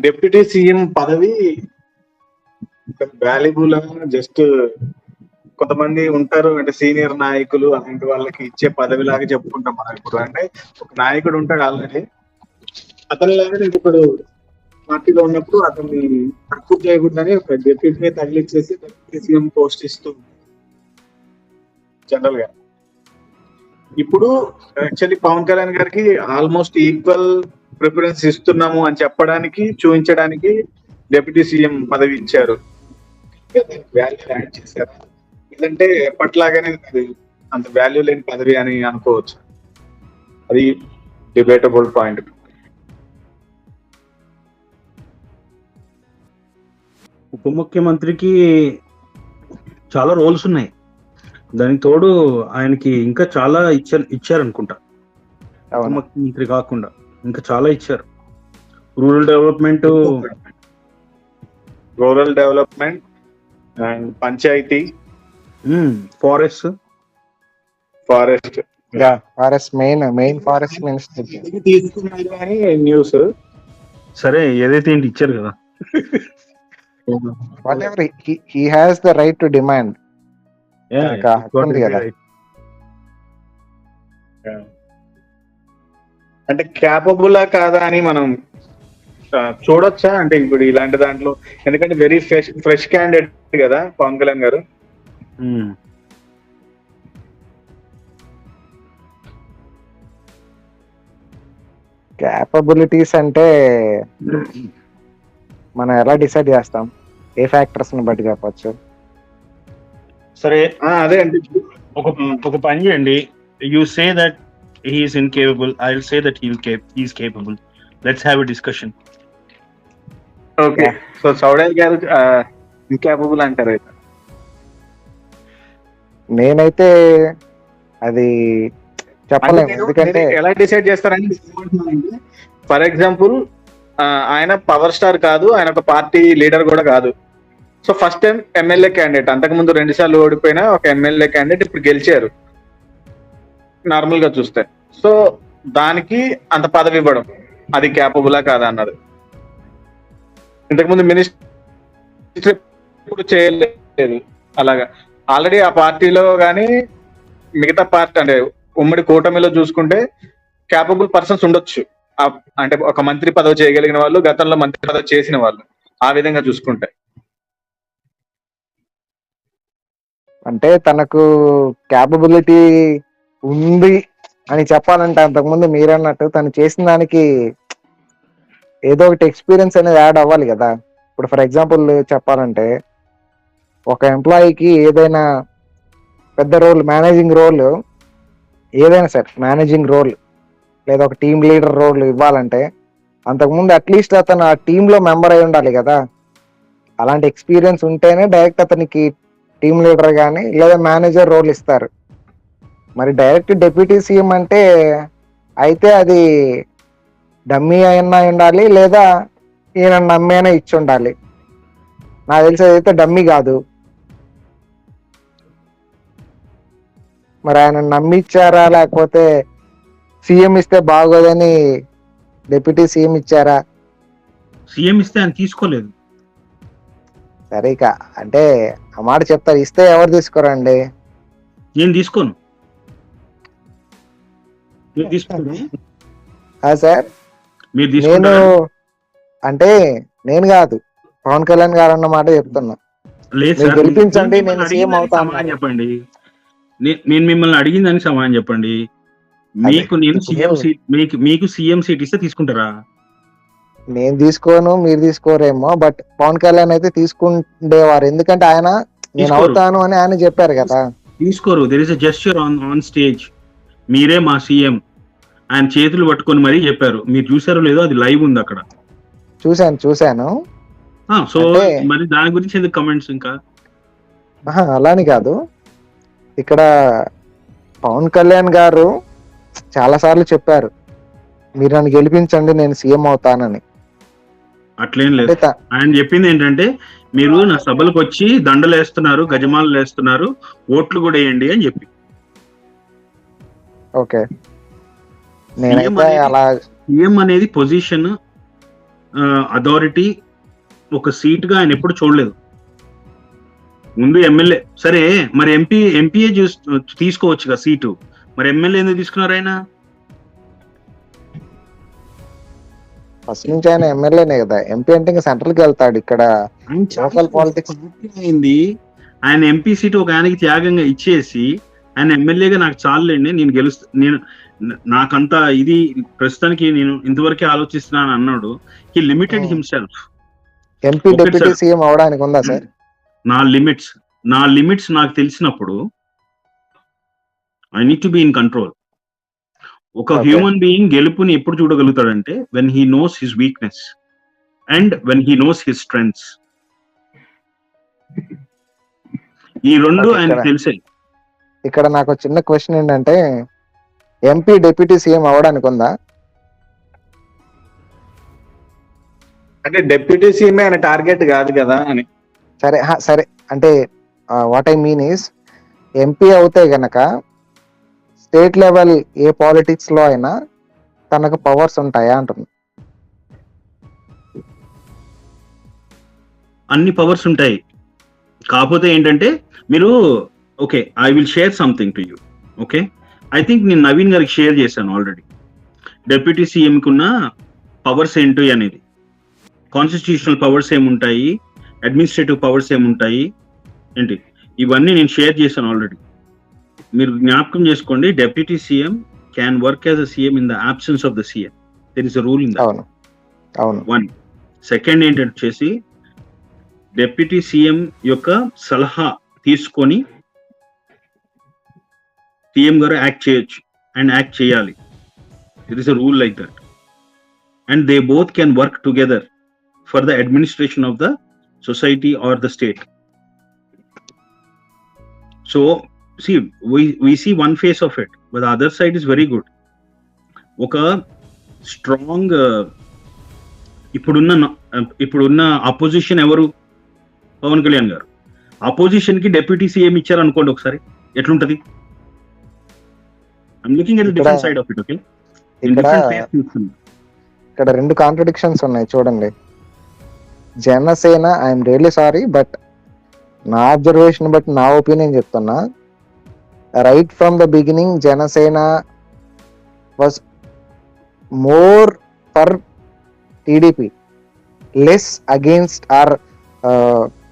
Deputy CM పదవి valuable just కొంతమంది ఉంటారు, అంటే సీనియర్ నాయకులు అలాంటి వాళ్ళకి ఇచ్చే పదవి లాగా చెప్పుకుంటాం మనం. ఇప్పుడు అంటే ఒక నాయకుడు ఉంటాడు ఆల్రెడీ, అతని లాగా నేను ఇప్పుడు పార్టీలో ఉన్నప్పుడు అతన్ని తక్కువ చేయకూడదని ఒక డిప్యూటీని తగిలిచ్చేసి డిప్యూటీ సీఎం పోస్ట్ ఇస్తూ జనరల్ గా. ఇప్పుడు యాక్చువల్లీ పవన్ కళ్యాణ్ గారికి ఆల్మోస్ట్ ఈక్వల్ ప్రిఫరెన్స్ ఇస్తున్నాము అని చెప్పడానికి, చూపించడానికి డిప్యూటీ సీఎం పదవి ఇచ్చారు. వాల్యూ యాడ్ చేశారు, లేదంటే ఎప్పట్లాగానే అది అంత వాల్యూ లేని పదవి అని అనుకోవచ్చు. అది డిబేటబుల్ పాయింట్. ఉప ముఖ్యమంత్రికి చాలా రోల్స్ ఉన్నాయి, దానికి తోడు ఆయనకి ఇంకా చాలా ఇచ్చారనుకుంటా. ఉప ముఖ్యమంత్రి కాకుండా ఇంకా చాలా ఇచ్చారు. Rural development and Panchayati, forest main forest minister తీసుకున్నారు కానీ న్యూస్. సరే ఏదైతే ఏంటి ఇచ్చారు కదా. whatever he has the right to demand. అంటే క్యాపబులా కాదా అని మనం చూడొచ్చా అంటే ఇప్పుడు ఇలాంటి దాంట్లో? ఎందుకంటే వెరీ ఫ్రెష్ క్యాండిడేట్ కదా పవన్ కళ్యాణ్ గారు. క్యాపబిలిటీస్ అంటే మనం ఎలా డిసైడ్ చేస్తాం? ఏ ఫ్యాక్టర్స్ ని బట్టి చెప్పచ్చు? సరే అదే అంటే ఒక పని చేయండి. You say that he is incapable, I will say that he is capable. Let's have a discussion. Okay, so Saudel garu incapable అంటారు అయితే. నేనైతే అది చెప్పలేను, ఎందుకంటే ఎలా డిసైడ్ చేస్తారని. ఫర్ ఎగ్జాంపుల్ ఆయన పవర్ స్టార్ కాదు, ఆయన ఒక పార్టీ లీడర్ కూడా కాదు. So first time MLA candidate, అంతకుముందు 2 సార్లు ఓడిపోయిన ఒక ఎమ్మెల్యే క్యాండిడేట్ ఇప్పుడు గెలిచారు నార్మల్ గా చూస్తే. సో దానికి అంత పదవి ఇవ్వడం అది క్యాపబులా కాదా అన్నది. ఇంతకుముందు మినిస్టర్ ఇప్పుడు చేయలేదు అలాగా. ఆల్రెడీ ఆ పార్టీలో కానీ మిగతా పార్టీ అంటే ఉమ్మడి కూటమిలో చూసుకుంటే క్యాపబుల్ పర్సన్స్ ఉండొచ్చు. అంటే ఒక మంత్రి పదవి చేయగలిగిన వాళ్ళు, గతంలో మంత్రి పదవి చేసిన వాళ్ళు, ఆ విధంగా చూసుకుంటే. అంటే తనకు క్యాపబిలిటీ ఉంది అని చెప్పాలంటే అంతకుముందు మీరన్నట్టు తను చేసిన దానికి ఏదో ఒకటి ఎక్స్పీరియన్స్ అనేది యాడ్ అవ్వాలి కదా. ఇప్పుడు ఫర్ ఎగ్జాంపుల్ చెప్పాలంటే ఒక ఎంప్లాయీకి ఏదైనా పెద్ద రోల్, మేనేజింగ్ రోల్ ఏదైనా సరే, మేనేజింగ్ రోల్ లేదా ఒక టీమ్ లీడర్ రోల్ ఇవ్వాలంటే అంతకుముందు అట్లీస్ట్ అతను ఆ టీంలో మెంబర్ అయి ఉండాలి కదా. అలాంటి ఎక్స్పీరియన్స్ ఉంటేనే డైరెక్ట్ అతనికి టీమ్ లీడర్ కానీ లేదా మేనేజర్ రోల్ ఇస్తారు. మరి డైరెక్ట్ డిప్యూటీ సీఎం అంటే అయితే అది డమ్మీ అయినా ఉండాలి, లేదా ఈయన నమ్మి అయినా ఇచ్చి ఉండాలి. నాకు తెలిసి అయితే డమ్మీ కాదు. మరి ఆయన నమ్మిచ్చారా, లేకపోతే సీఎం ఇస్తే బాగోదని డిప్యూటీ సీఎం ఇచ్చారా? సీఎం ఇస్తే ఆయన తీసుకోలేదు. సరే ఇక అంటే ఆ మాట చెప్తారు, ఇస్తే ఎవరు తీసుకోరండి? నేను తీసుకోను. సార్ నేను అంటే నేను కాదు, పవన్ కళ్యాణ్ గారు అన్న మాట చెప్తున్నా. గెలిపించండి, నేను సీఎం అవుతాను చెప్పండి. నేను మిమ్మల్ని అడిగిందని సమాధానం చెప్పండి. మీకు నేను సీఎం సీట్, మీకు సీఎం సీట్ ఇస్తే తీసుకుంటారా? నేను తీసుకోను, మీరు తీసుకోరేమో, బట్ పవన్ కళ్యాణ్ అయితే తీసుకుండేవారు. ఎందుకంటే ఆయన నేను అవుతాను అని ఆయన చెప్పారు కదా. తీసుకోరు. There is a gesture on stage. మీరే మా సీఎం ఆయన చేతులు పట్టుకొని మరీ చెప్పారు. మీరు చూసారో లేదో, అది లైవ్ ఉంది అక్కడ. చూశాను. సో మరి దాని గురించి ఎందుకు కమెంట్స్? ఇంకా అలాని కాదు, ఇక్కడ పవన్ కళ్యాణ్ గారు చాలా సార్లు చెప్పారు, మీరు నన్ను గెలిపించండి, నేను సీఎం అవుతానని. అట్లేం లేదు. ఆయన చెప్పింది ఏంటంటే, మీరు నా సభలకు వచ్చి దండలు వేస్తున్నారు, గజమాలు వేస్తున్నారు, ఓట్లు కూడా వేయండి అని చెప్పి. ఓకే, నేనైతే అలా సీఎం అనేది పొజిషన్, అథారిటీ, ఒక సీట్ గా ఆయన ఎప్పుడు చూడలేదు. ముందు ఎమ్మెల్యే, సరే మరి ఎంపీఏ తీసుకోవచ్చుగా సీటు, మరి ఎమ్మెల్యే ఎందుకు తీసుకున్నారు ఆయన? ఫస్ట్ నుంచి ఆయన ఎమ్మెల్యేనే కదా, ఎంపీ అంటే ఇంకా సెంట్రల్ కి వెళ్తాడు. ఇక్కడ లోకల్ పాలిటిక్స్ అయింది. ఆయన ఎంపీ సీటు ఒక ఆయనకి త్యాగంగా ఇచ్చేసి ఆయన ఎమ్మెల్యేగా నాకు చాలండి, నేను నాకంతా ఇది ప్రస్తుతానికి నేను ఇంతవరకే ఆలోచిస్తున్నాను అన్నాడు. He limited himself. MP deputy CM అవడానికి ఉందా సార్? నా లిమిట్స్ నాకు తెలిసినప్పుడు I need to be in control. ఒక హ్యూమన్ బీయింగ్ గెలుపుని ఎప్పుడు చూడగలుగుతాడంటే when he knows his weakness and when he knows his strengths. ఈ రెండు ఆయనకు తెలిసాయి. ఇక్కడ నాకు చిన్న క్వశ్చన్ ఏంటంటే, ఎంపీ డిప్యూటీ సీఎం అవడానికి ఉందా? అంటే డిప్యూటీ సీఎం ఆయన టార్గెట్ కాదు కదా అని. సరే అంటే what I mean is, MP అవుతే గనక స్టేట్ లెవెల్ ఏ పాలిటిక్స్ లో అయినా తనకు పవర్స్ ఉంటాయా అంటుంది. అన్ని పవర్స్ ఉంటాయి. కాకపోతే ఏంటంటే మీరు okay, I will share something to you. Okay, I think నేను నవీన్ గారికి షేర్ చేశాను ఆల్రెడీ. డెప్యూటీ సీఎంకి ఉన్న పవర్స్ ఏంటి అనేది, కాన్స్టిట్యూషనల్ పవర్స్ ఏముంటాయి, అడ్మినిస్ట్రేటివ్ పవర్స్ ఏముంటాయి ఏంటి, ఇవన్నీ నేను షేర్ చేశాను ఆల్రెడీ. మీరు జ్ఞాపకం చేసుకోండి, deputy CM can work as a CM in the absence of the CM. There is a rule in that. One. Second ఏంటంటే వచ్చేసి డెప్యూటీ సీఎం యొక్క సలహా తీసుకొని సీఎం గారు యాక్ట్ చేయొచ్చు అండ్ యాక్ట్ చేయాలి. It is a rule like that. And they both can work together for the administration of the society or the state. So see we see one face of it, but the other side is very good. Oka strong ఇప్పుడున్న opposition ఎవరు? పవన్ కళ్యాణ్ గారు. Opposition కి deputy CM ఇచ్చారు అనుకోండి, ఒకసారి ఎట్లుంటది? I'm looking at the different side of it. Okay, ఇక్కడ రెండు కాంట్రడిక్షన్స్ ఉన్నాయి చూడండి. Janasena, I'm really sorry, but నా అబ్జర్వేషన్ బట్టి నా ఒపీనియన్ చెప్తున్నా, right from the beginning Janasena was more for TDP, less against our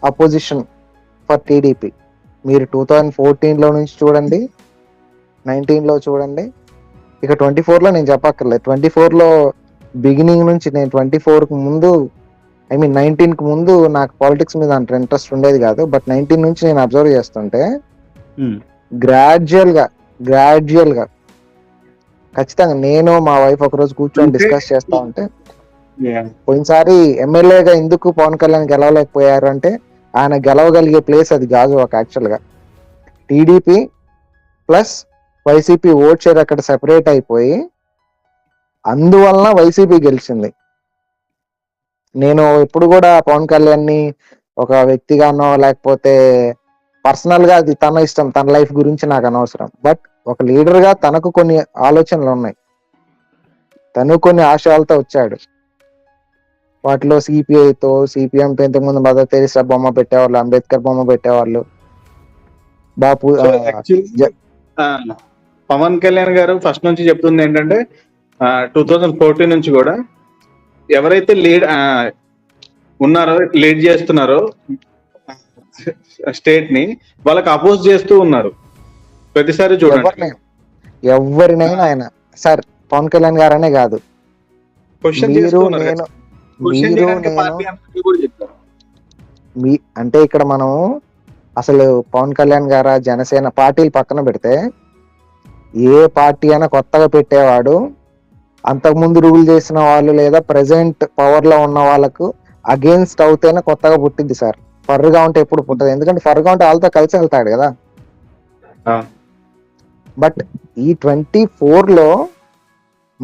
opposition for TDP. మీరు 2014 నుంచి చూడండి, 19 లో చూడండి, ఇక 24 నేను చెప్పక్కర్లేదు. 24 బిగినింగ్ నుంచి, నేను 24 ముందు, ఐ మీన్ 19 ముందు నాకు పాలిటిక్స్ మీద అంత ఇంట్రెస్ట్ ఉండేది కాదు. బట్ 19 నుంచి నేను అబ్జర్వ్ చేస్తుంటే గ్రాడ్యువల్ గా ఖచ్చితంగా నేను మా వైఫ్ ఒకరోజు కూర్చొని డిస్కస్ చేస్తా ఉంటే, పోయినసారి ఎమ్మెల్యేగా ఎందుకు పవన్ కళ్యాణ్ గెలవలేకపోయారు అంటే, ఆయన గెలవగలిగే ప్లేస్ అది కాదు. ఒక యాక్చువల్ గా TDP plus YCP vote share అక్కడ సెపరేట్ అయిపోయి, అందువలన వైసీపీ గెలిచింది. నేను ఎప్పుడు కూడా పవన్ కళ్యాణ్ ని ఒక వ్యక్తిగానో లేకపోతే పర్సనల్ గా, అది తన ఇష్టం, తన లైఫ్ గురించి నాకు అనవసరం. బట్ ఒక లీడర్ గా తనకు కొన్ని ఆలోచనలు ఉన్నాయి, తను కొన్ని ఆశయాలతో వచ్చాడు. వాటిలో సిపిఐతో, సిపిఎంతో ఇంతకుముందు మదర్ తెరీసా బొమ్మ పెట్టేవాళ్ళు, అంబేద్కర్ బొమ్మ పెట్టేవాళ్ళు, బాపు. పవన్ కళ్యాణ్ గారు ఫస్ట్ నుంచి చెప్తుంది ఏంటంటే, 2014 నుంచి కూడా ఎవరైతే లీడ్ చేస్తున్నారో స్టేట్ ని, వాళ్ళకి అపోజ్ చేస్తూ ఉన్నారు ప్రతిసారి. చూడండి, ఎవరినైనా ఆయన సార్ పవన్ కళ్యాణ్ గారనే కాదు, అంటే ఇక్కడ మనం అసలు పవన్ కళ్యాణ్ గారా, జనసేన పార్టీలు పక్కన పెడితే, ఏ పార్టీ అయినా కొత్తగా పెట్టేవాడు అంతకుముందు రూల్ చేసిన వాళ్ళు లేదా ప్రెసెంట్ పవర్ లో ఉన్న వాళ్ళకు అగేన్స్ట్ అవుతేనే కొత్తగా పుట్టింది సార్. ఫర్గా ఉంటే ఎప్పుడు పుట్టదు, ఎందుకంటే ఫర్గా ఉంటే వాళ్ళతో కలిసి వెళ్తాడు కదా. బట్ ఈ 24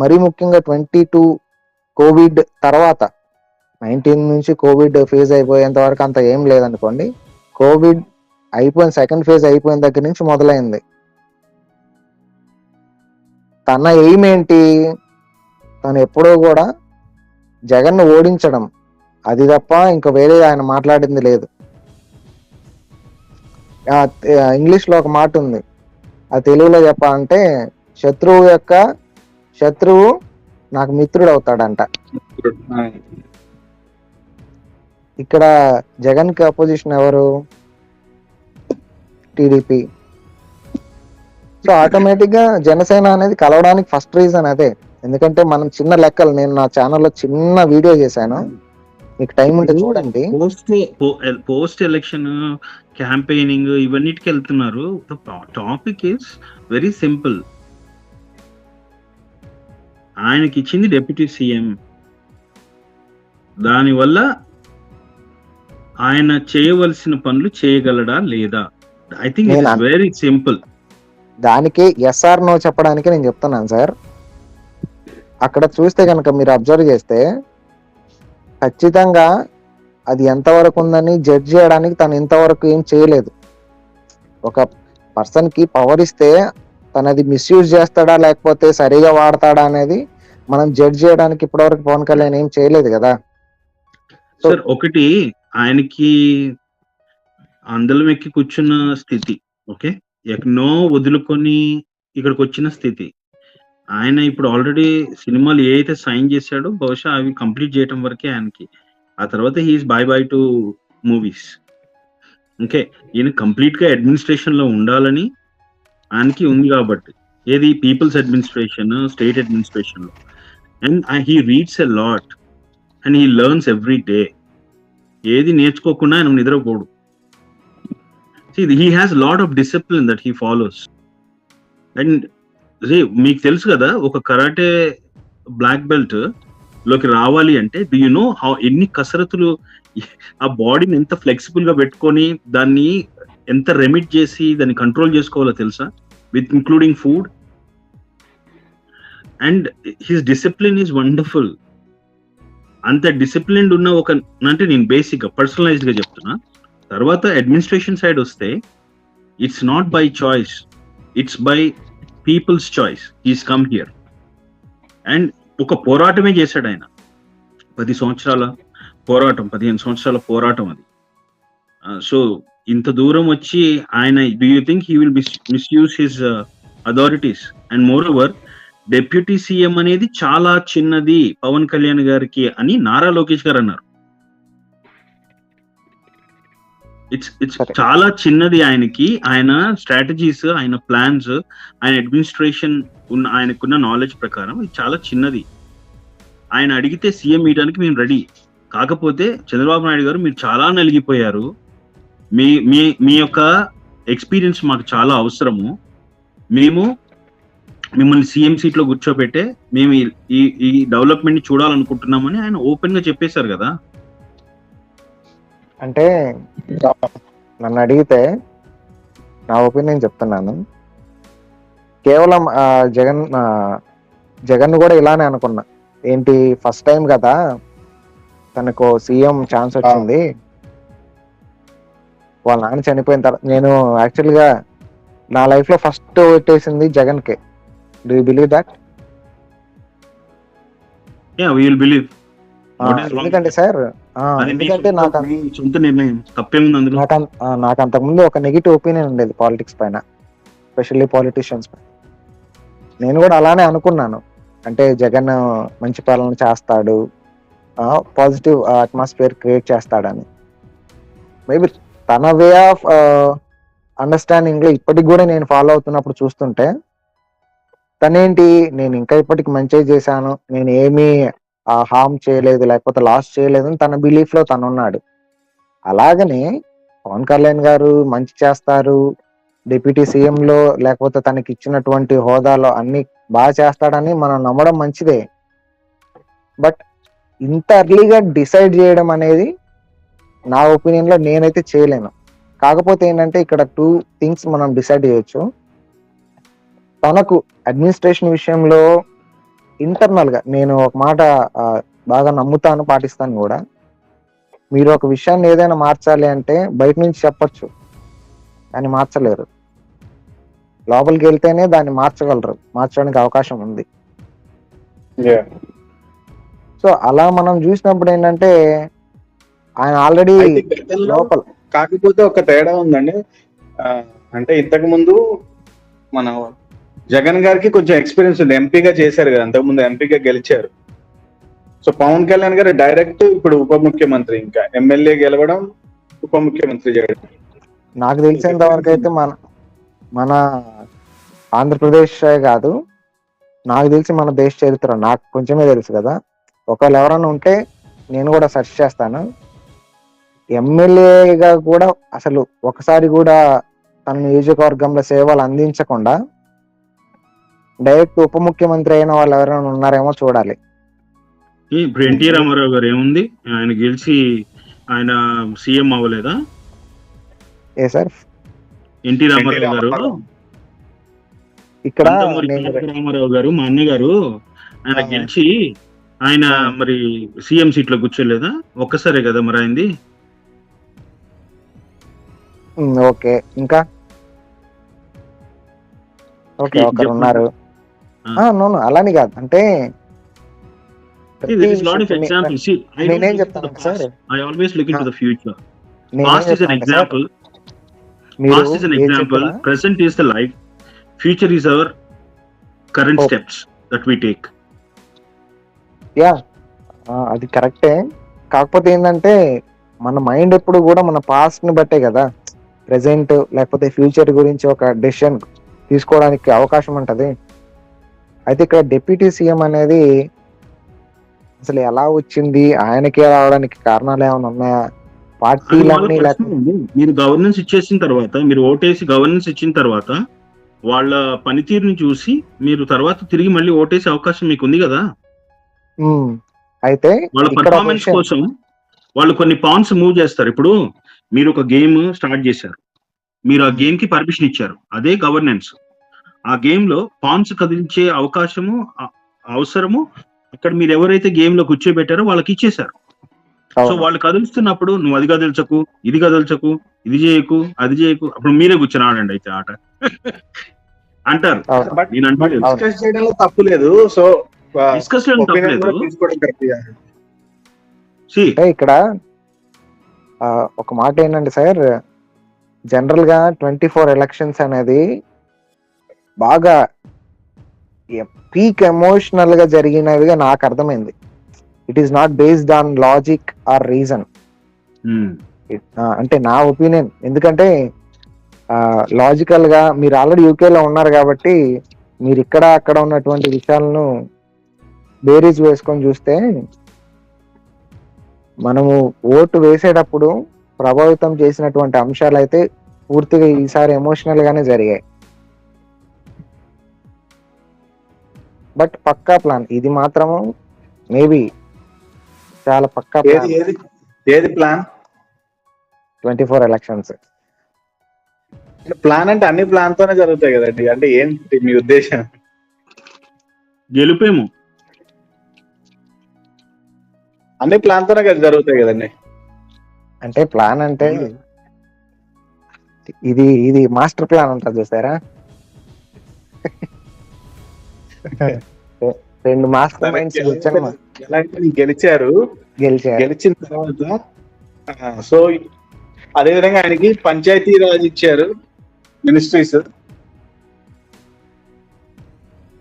మరీ ముఖ్యంగా 22 కోవిడ్ తర్వాత, 19 నుంచి కోవిడ్ ఫేజ్ అయిపోయేంత వరకు అంత ఏం లేదనుకోండి. కోవిడ్ అయిపోయిన సెకండ్ ఫేజ్ అయిపోయిన దగ్గర నుంచి మొదలైంది. తన ఎయిమ్ ఏంటి? తను ఎప్పుడూ కూడా జగన్ ను ఓడించడం, అది తప్ప ఇంకా వేరే ఆయన మాట్లాడింది లేదు. ఇంగ్లీష్ లో ఒక మాట ఉంది, ఆ తెలుగులో చెప్పాలంటే శత్రువు నాకు మిత్రుడు అవుతాడంట. ఇక్కడ జగన్ కి అపోజిషన్ ఎవరు? టీడీపీ. సో ఆటోమేటిక్ గా జనసేన అనేది కలవడానికి ఫస్ట్ రీజన్ అదే. ఎందుకంటే మనం చిన్న లెక్కలు, నేను నా ఛానల్లో చిన్న వీడియో చేశాను, మీకు టైం ఉంటే చూడండి. పోస్ట్ ఎలక్షన్ క్యాంపెయినింగ్ ఇవన్నిటికి వెళ్తున్నారు. Topic is very simple. ఆయనకి ఇచ్చింది డిప్యూటీ సీఎం, దానివల్ల ఆయన చేయవలసిన పనులు చేయగలడా లేదా? I think it is very simple. దానికి ఎస్ఆర్ నో చెప్పడానికి నేను చెప్తున్నాను సార్. అక్కడ చూస్తే కనుక మీరు అబ్జర్వ్ చేస్తే ఖచ్చితంగా అది ఎంతవరకు ఉందని జడ్జ్ చేయడానికి తను ఇంతవరకు ఏం చేయలేదు. ఒక పర్సన్ కి పవర్ ఇస్తే తనది మిస్యూజ్ చేస్తాడా లేకపోతే సరిగా వాడతాడా అనేది మనం జడ్జ్ చేయడానికి ఇప్పటివరకు పవన్ కళ్యాణ్ ఏం చేయలేదు కదా. సార్ ఒకటి, ఆయనకి అందలం ఎక్కి కూర్చున్న స్థితి, ఓకే, ఎన్నో వదులుకొని ఇక్కడికి వచ్చిన స్థితి. ఆయన ఇప్పుడు ఆల్రెడీ సినిమాలు ఏ అయితే సైన్ చేశాడో బహుశా అవి కంప్లీట్ చేయటం వరకే ఆయనకి. ఆ తర్వాత he is bye to movies. Okay, ఈయన కంప్లీట్ గా అడ్మినిస్ట్రేషన్ లో ఉండాలని ఆయనకి ఉంది కాబట్టి, ఏది పీపుల్స్ అడ్మినిస్ట్రేషన్, స్టేట్ అడ్మినిస్ట్రేషన్ లో. And he reads a lot and he learns every day. ఏది నేర్చుకోకుండా ఆయన నిద్రపోడు. He has lot of discipline that he follows. And మీకు తెలుసు కదా, ఒక కరాటే బ్లాక్ బెల్ట్ లోకి రావాలి అంటే డూ యు నో హౌ ఎన్ని కసరత్తులు, ఆ బాడీని ఎంత ఫ్లెక్సిబుల్ గా పెట్టుకొని దాన్ని ఎంత రెమిట్ చేసి దాన్ని కంట్రోల్ చేసుకోవాలో తెలుసా, with including food. And his discipline is wonderful. అంత డిసిప్లిన్ ఉన్న ఒక, అంటే నేను బేసిక్ గా పర్సనలైజ్డ్ గా చెప్తున్నా. తర్వాత అడ్మినిస్ట్రేషన్ సైడ్ వస్తే it's not by choice, it's by people's choice. He's come here and ఒక పోరాటమే చేశాడు ఆయన. 10 సంవత్సరాల పోరాటం, 15 సంవత్సరాల పోరాటం అది. సో ఇంత దూరం వచ్చి ఆయన, do you think he will misuse his authorities? And more over, deputy CM అనేది చాలా చిన్నది పవన్ కళ్యాణ్ గారికి అని నారా లోకేష్ గారు అన్నారు. ఇట్స్ చాలా చిన్నది ఆయనకి. ఆయన స్ట్రాటజీస్, ఆయన ప్లాన్స్, ఆయన అడ్మినిస్ట్రేషన్ ఉన్న, ఆయనకున్న నాలెడ్జ్ ప్రకారం ఇది చాలా చిన్నది. ఆయన అడిగితే సీఎం ఇవ్వడానికి మేము రెడీ. కాకపోతే చంద్రబాబు నాయుడు గారు, మీరు చాలా నలిగిపోయారు, మీ మీ మీ యొక్క ఎక్స్పీరియన్స్ మాకు చాలా అవసరము, మేము మిమ్మల్ని సీఎం సీట్ లో కూర్చోబెట్టే మేము ఈ డెవలప్మెంట్ ని చూడాలనుకుంటున్నామని ఆయన ఓపెన్ గా చెప్పేశారు కదా. అంటే నన్ను అడిగితే నా ఒపీనియన్ చెప్తున్నాను. కేవలం జగన్ కూడా ఇలానే అనుకున్నా. ఏంటి, ఫస్ట్ టైం కదా తనకు సీఎం ఛాన్స్ వచ్చింది, వాళ్ళ నాన్న చనిపోయిన తర్వాత. నేను యాక్చువల్ గా నా లైఫ్ లో ఫస్ట్ ఓటేసింది జగన్ కే. Do you believe that? ఎందుకంటే సార్, ఎందుకంటే నాకు అంతకుముందు ఒక నెగిటివ్ ఒపీనియన్ ఉండేది పాలిటిక్స్ పైన, ఎస్పెషల్లీ పాలిటిషియన్స్ పైన. నేను కూడా అలానే అనుకున్నాను, అంటే జగన్ మంచి పాలన చేస్తాడు, పాజిటివ్ అట్మాస్ఫియర్ క్రియేట్ చేస్తాడని. మేబీ తన వే ఆఫ్ అండర్స్టాండింగ్ లో ఇప్పటికి కూడా నేను ఫాలో అవుతున్నప్పుడు చూస్తుంటే, తనేంటి, నేను ఇంకా ఇప్పటికి మంచి చేశాను, నేను ఏమీ హార్మ్ చేయలేదు లేకపోతే లాస్ చేయలేదు అని తన బిలీఫ్ లో తను ఉన్నాడు. అలాగనే పవన్ కళ్యాణ్ గారు మంచి చేస్తారు, డిప్యూటీ సీఎం లో లేకపోతే తనకి ఇచ్చినటువంటి హోదాలో అన్ని బాగా చేస్తాడని మనం నమ్మడం మంచిదే. బట్ ఇంత ఎర్లీగా డిసైడ్ చేయడం అనేది నా ఒపీనియన్ లో నేనైతే చేయలేను. కాకపోతే ఏంటంటే ఇక్కడ 2 థింగ్స్ మనం డిసైడ్ చేయొచ్చు. తనకు అడ్మినిస్ట్రేషన్ విషయంలో ఇంటర్నల్ గా నేను ఒక మాట బాగా నమ్ముతాను, పాటిస్తాను కూడా. మీరు ఒక విషయాన్ని ఏదైనా మార్చాలి అంటే బయట నుంచి చెప్పొచ్చు, కానీ మార్చలేరు. లోపలికి వెళ్తేనే దాన్ని మార్చగలరు, మార్చడానికి అవకాశం ఉంది. సో సో అలా మనం చూసినప్పుడు ఏంటంటే ఆయన ఆల్రెడీ అయితే గతంలో లోపల కాకపోతే ఒక తేడా ఉందండి. ఆ, అంటే ఇంతకు ముందు మన జగన్ గారికి కొంచెం ఎక్స్పీరియన్స్ ఉంది, ఎంపీగా చేశారు కదా, అంతకు ముందు ఎంపీగా గెలిచారు. సో పవన్ కళ్యాణ్ గారు డైరెక్ట్ ఇప్పుడు ఉప ముఖ్యమంత్రి, ఇంకా ఎమ్మెల్యే గెలవడం, ఉప ముఖ్యమంత్రి చేయడం. నాకు తెలిసినంత వరకు అయితే మన ఆంధ్రప్రదేశ్ కాదు, నాకు తెలిసి మన దేశ చరిత్ర నాకు కొంచెమే తెలుసు కదా. ఒకవేళ ఎవరైనా ఉంటే నేను కూడా సెర్చ్ చేస్తాను. ఎమ్మెల్యేగా కూడా అసలు ఒకసారి కూడా తన నియోజకవర్గంలో సేవలు అందించకుండా డైరెక్ట్ ఉప ముఖ్యమంత్రి అయిన వాళ్ళు ఎవరైనా ఉన్నారేమో చూడాలి. ఇప్పుడు ఎన్టీ రామారావు గారు ఏముంది, ఆయన గెలిచి ఆయన సీఎం అవ్వలేదా? ఏ సార్ ఎన్టీ రామారావు గారు, ఇక్కడ నందమూరి తారక రామారావు గారు, మా అన్న గారు, ఆయన గెలిచి ఆయన మరి సీఎం సీట్ లో కూర్చోలేదా? ఒక్కసారే కదా మరి అయింది. ఓకే, ఇంకా ఓకే ఒకరు ఉన్నారు. నోను అలాని కాదు, అంటే There is a lot of examples. See, I don't నేనేం look into చెప్తాను the sir, past. I always look into the future. నేనేం Past is an చెప్తాను సార్, example. మీరు Past is an ఏం example. చెప్పినా Present is the life. Future is our current Okay. steps that we take. Yeah అది కరెక్టే. కాకపోతే ఏంటంటే మన మైండ్ ఎప్పుడు కూడా మన పాస్ట్ ని బట్టే కదా ప్రెసెంట్ లేకపోతే ఫ్యూచర్ గురించి ఒక డెసిషన్ తీసుకోవడానికి అవకాశం ఉంటది. అయితే ఇక్కడ డిప్యూటీ సీఎం అనేది అసలు ఎలా వచ్చింది, ఆయనకి రావడానికి కారణాలు ఏమైనా ఉన్నాయా, అది వాళ్ళ పార్టీలన్నీ ప్రశ్న అండి. మీరు గవర్నెన్స్ ఇచ్చేసిన తర్వాత, మీరు ఓటేసి గవర్నెన్స్ ఇచ్చిన తర్వాత, వాళ్ళ పనితీరుని చూసి మీరు తర్వాత తిరిగి మళ్ళీ ఓటేసే అవకాశం మీకు ఉంది కదా. అయితే వాళ్ళ ఇక్కడ ఒక పర్ఫార్మెన్స్ విషయం, కోసం వాళ్ళు కొన్ని పాన్స్ మూవ్ చేస్తారు. ఇప్పుడు మీరు ఒక గేమ్ స్టార్ట్ చేశారు, మీరు ఆ గేమ్ కి పర్మిషన్ ఇచ్చారు, అదే గవర్నెన్స్. ఆ గేమ్ లో పాన్స్ కదిలించే అవకాశము అవసరము అక్కడ మీరు ఎవరైతే గేమ్ లో కూర్చోబెట్టారో వాళ్ళకి ఇచ్చేశారు. సో అవును, వాళ్ళు కదులుస్తున్నప్పుడు నువ్వు అది కదల్చకు, ఇది కదల్చకు, ఇది చేయకు, అది చేయకు, అప్పుడు మీరే కూర్చొని ఆడండి అయితే ఆట అంటారు. అవును, బట్ నేను అంటే డిస్కస్ చేయడంలో తప్పు లేదు. సో డిస్కస్ ఒపీనియన్ కూడా తప్పలేదు. తీసుకోవడం కరెక్ట్. See, అంటే ఇక్కడ ఒక మాట ఏంటంటే సార్, జనరల్ గా 24 ఎలక్షన్స్ అనేది బాగా పీక్ ఎమోషనల్ గా జరిగినవిగా నాకు అర్థమైంది. It is not based on logic or reason. అంటే నా ఒపీనియన్. ఎందుకంటే లాజికల్ గా మీరు ఆల్రెడీ యూకేలో ఉన్నారు కాబట్టి మీరు ఇక్కడ అక్కడ ఉన్నటువంటి విషయాలను బేరీజ్ వేసుకొని చూస్తే మనము ఓటు వేసేటప్పుడు ప్రభావితం చేసినటువంటి అంశాలు అయితే పూర్తిగా ఈసారి ఎమోషనల్ గానే జరిగాయి. బట్ పక్కా ప్లాన్ ఇది మాత్రము మేబీ చాలా పక్కా ప్లాన్. ఏది ప్లాన్? 24 ఎలక్షన్స్ ప్లాన్ అంటే అన్ని ప్లాన్ తోనే జరుగుతాయి కదండి. అంటే ఏంటి మీ ఉద్దేశం? గెలుపేమో అన్ని ప్లాన్ తోనే కదా జరుగుతాయి కదండి. అంటే ప్లాన్ అంటే ఇది మాస్టర్ ప్లాన్ ఉంటుంది చూసారా, 2 మాస్టర్ మైండ్స్ గెలిచారు. గెలిచిన తర్వాత సో అదే విధంగా ఆయనకి పంచాయతీ రాజ్ ఇచ్చారు, మినిస్ట్రీస్.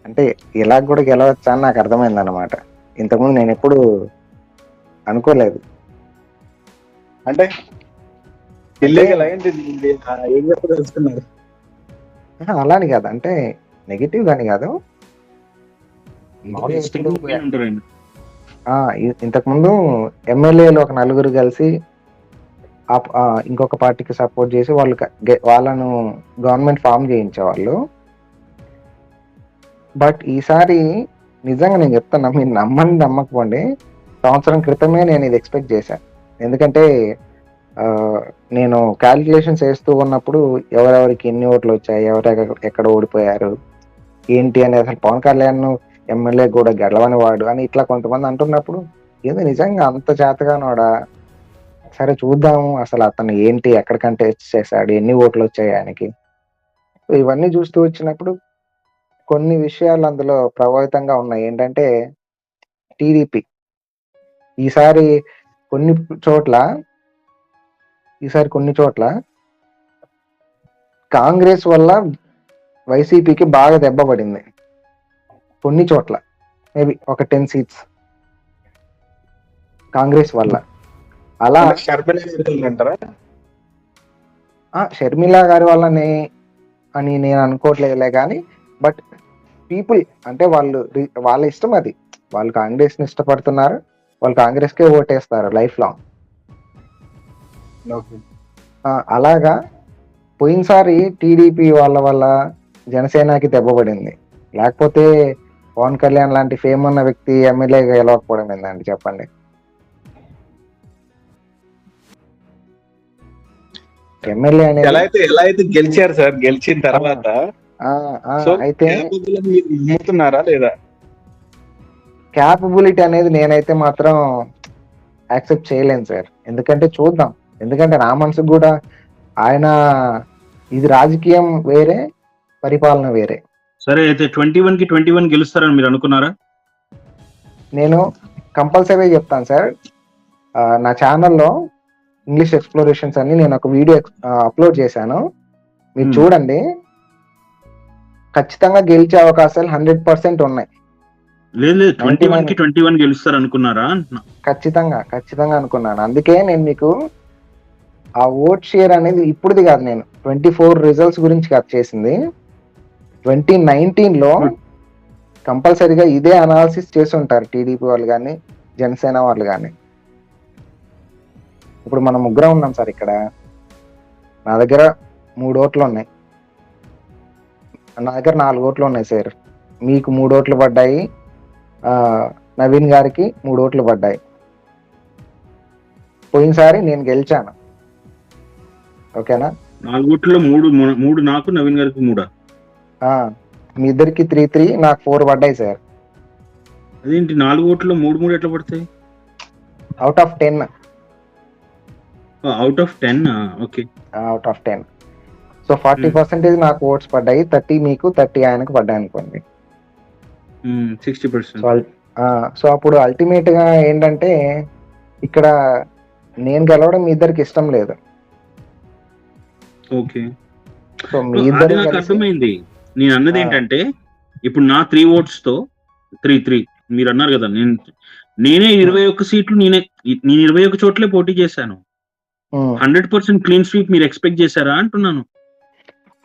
అంటే ఇలా కూడా గెలవచ్చా అని నాకు అర్థమైంది అనమాట. ఇంతకుముందు నేను ఎప్పుడు అనుకోలేదు. అంటే ఇల్లీగల్ అయింది ఏం చెప్పదలుచుకున్నారు? అలాని కాదు, అంటే నెగిటివ్ గాని కాదు. అంటారండి. ఇంతకుముందు ఎమ్మెల్యేలు ఒక 4 కలిసి ఇంకొక పార్టీకి సపోర్ట్ చేసి వాళ్ళను గవర్నమెంట్ ఫామ్ చేయించేవాళ్ళు. బట్ ఈసారి నిజంగా నేను చెప్తున్నా, మీరు నమ్మని నమ్మకపోండి, సంవత్సరం క్రితమే నేను ఇది ఎక్స్పెక్ట్ చేశాను. ఎందుకంటే నేను క్యాలిక్యులేషన్స్ వేస్తూ ఉన్నప్పుడు ఎవరెవరికి ఎన్ని ఓట్లు వచ్చాయి, ఎక్కడ ఓడిపోయారు ఏంటి అని, అసలు పవన్ కళ్యాణ్ ఎమ్మెల్యే కూడా గెలవని వాడు అని ఇట్లా కొంతమంది అంటున్నప్పుడు ఏదో నిజంగా అంత చేతగానోడా, సరే చూద్దాము అసలు అతను ఏంటి, ఎక్కడ కంటెస్ట్ చేశాడు, ఎన్ని ఓట్లు వచ్చాయి ఆయనకి. ఇవన్నీ చూస్తూ వచ్చినప్పుడు కొన్ని విషయాలు అందులో ప్రభావితంగా ఉన్నాయి. ఏంటంటే టీడీపీ ఈసారి కొన్ని చోట్ల కాంగ్రెస్ వల్ల వైసీపీకి బాగా దెబ్బ పడింది. కొన్ని చోట్ల మేబీ ఒక 10 seats కాంగ్రెస్ వల్ల. అలా అంటారా? షర్మిల గారి వల్లనే అని నేను అనుకోవట్లేదులే, కానీ బట్ పీపుల్ అంటే వాళ్ళ ఇష్టం అది. వాళ్ళు కాంగ్రెస్ ని ఇష్టపడుతున్నారు, వాళ్ళు కాంగ్రెస్ కే ఓటేస్తారు లైఫ్ లాంగ్. అలాగా పోయినసారి టీడీపీ వాళ్ళ వల్ల జనసేనకి దెబ్బ పడింది. లేకపోతే పవన్ కళ్యాణ్ లాంటి ఫేమ్ ఉన్న వ్యక్తి ఎమ్మెల్యేగా గెలవకపోవడం ఏందండి చెప్పండి. ఎమ్మెల్యే అనేది ఎలా అయితే గెలిచారు సార్, గెలిచిన తర్వాత అయితే నమ్ముతున్నారా లేదా? క్యాపబిలిటీ అనేది నేనైతే మాత్రం యాక్సెప్ట్ చేయలేను సార్. ఎందుకంటే చూద్దాం, ఎందుకంటే నా మనసుకు కూడా ఆయన ఇది రాజకీయం వేరే, పరిపాలన వేరే. సరే అయితే 21 కి 21 గెలుస్తారని మీరు అనుకున్నారా? నేను కంపల్సరీ చెప్తాను సార్. నా ఛానల్లో ఇంగ్లీష్ ఎక్స్ప్లోరేషన్స్ అని నేను ఒక వీడియో అప్లోడ్ చేశాను, మీరు చూడండి. ఖచ్చితంగా గెలిచే అవకాశాలు 100% ఉన్నాయి. లేదు 21 కి 21 గెలుస్తారు అనుకున్నారా? ఖచ్చితంగా అనుకున్నాను. అందుకే నేను మీకు ఆ ఓట్ షేర్ అనేది ఇప్పుడుది కాదు, నేను 24 రిజల్ట్స్ గురించి కాదు చేసింది. 2019లో కంపల్సరీగా ఇదే అనాలిసిస్ చేసి ఉంటారు టీడీపీ వాళ్ళు కానీ జనసేన వాళ్ళు కానీ. ఇప్పుడు మనం ముగ్గురం ఉన్నాం సార్ ఇక్కడ. నా దగ్గర 3 ఓట్లు ఉన్నాయి, నా దగ్గర 4 ఓట్లు ఉన్నాయి సార్. మీకు 3 ఓట్లు పడ్డాయి, నవీన్ గారికి 3 ఓట్లు పడ్డాయి. పోయినసారి నేను గెలిచాను, ఓకేనా? 4 ఓట్లలో 3 నాకు, నవీన్ గారికి 3. మీ ఇద్దరికి 3 నాకు 4 పడ్డాయి సార్. అదేంటి 4 ఓట్లలో 3 ఎట్లా పడతాయి? Out of 10. Out of 10. Okay, out of 10. So 40% నాకు ఓట్స్ పడ్డాయి, 30 మీకు 30 ఆయనకు పడ్డాయి అనుకోండి, 60%. సో అప్పుడు అల్టిమేట్ గా ఏంటంటే ఇక్కడ నేను గెలవడం మీ ఇద్దరికి ఇష్టం లేదు. ఓకే, సో మీ ఇద్దరు నాకు అర్థమైంది. నేను అన్నది ఏంటంటే ఇప్పుడు నా 3 ఓట్స్ తో 3 మీరు అన్నారు కదా, నేనే 21 సీట్లు నేను 21 చోట్లే పోటీ చేశాను. 100% క్లీన్ స్వీప్ మీరు ఎక్స్పెక్ట్ చేశారా అంటున్నాను.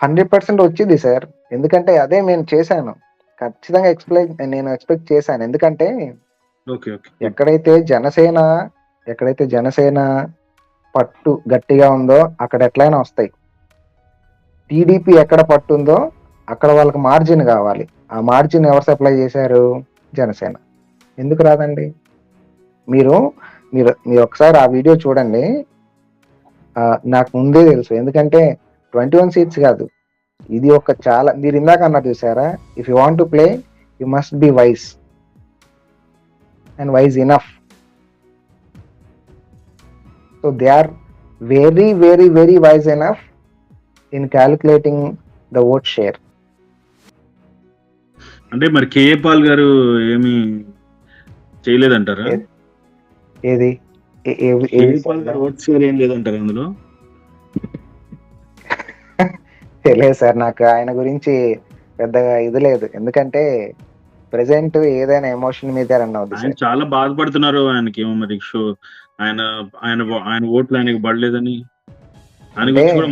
100% వచ్చింది సార్, ఎందుకంటే అదే నేను చేశాను. ఖచ్చితంగా నేను ఎక్స్పెక్ట్ చేశాను. ఎందుకంటే ఎక్కడైతే జనసేన పట్టు గట్టిగా ఉందో అక్కడ ఎట్లయినా వస్తాయి. టీడీపీ ఎక్కడ పట్టు ఉందో అక్కడ వాళ్ళకి మార్జిన్ కావాలి. ఆ మార్జిన్ ఎవరు సప్లై చేశారు? జనసేన. ఎందుకు రాదండి? మీరు ఒకసారి ఆ వీడియో చూడండి. నాకు ముందే తెలుసు, ఎందుకంటే 21 seats కాదు, ఇది ఒక చాలా, మీరు ఇందాక అన్నారు చూసారా, if you want to play you must be wise and wise enough. So they are very very very wise enough in calculating the vote share. అంటే మరి కేఏ పాల్ గారు ఏమి చేయలేదంటారా? ఏది ఓట్ షేర్ ఏం లేదంటారు అందులో? తెలియదు సార్, నాకు ఆయన గురించి పెద్దగా ఇది లేదు. ఎందుకంటే ప్రెసెంట్ ఏదైనా ఎమోషన్ మీద రన్ అవుతుంది. ఆయన చాలా బాధపడుతున్నారు. ఆయనకి ఏమో మరి షో ఆయన ఓట్లు ఆయనకి పడలేదని ఆయన గురించి కూడా